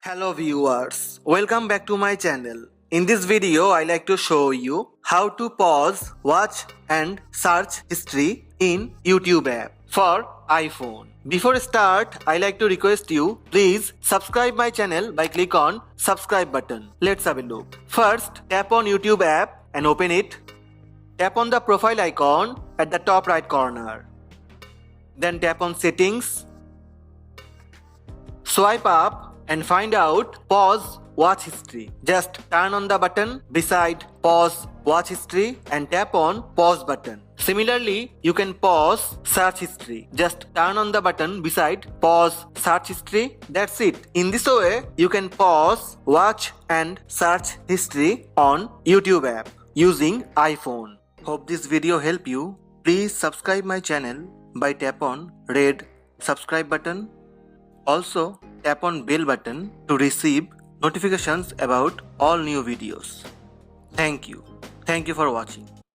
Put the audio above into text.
Hello viewers, welcome back to my channel. In this video, I like to show you how to pause, watch and search history in YouTube app for iPhone. Before start, I like to request you, please subscribe my channel by click on subscribe button. Let's have a look. First, tap on YouTube app and open it. Tap on the profile icon at the top right corner. Then tap on settings. Swipe up and find out pause watch history. Just turn on the button beside pause watch history and tap on pause button. Similarly, you can pause search history. Just turn on the button beside pause search history. That's it. In this way, you can pause, watch and search history on YouTube app using iPhone. Hope this video help you. Please subscribe my channel by tap on red subscribe button. Also, tap on bell button to receive notifications about all new videos. Thank you. Thank you for watching.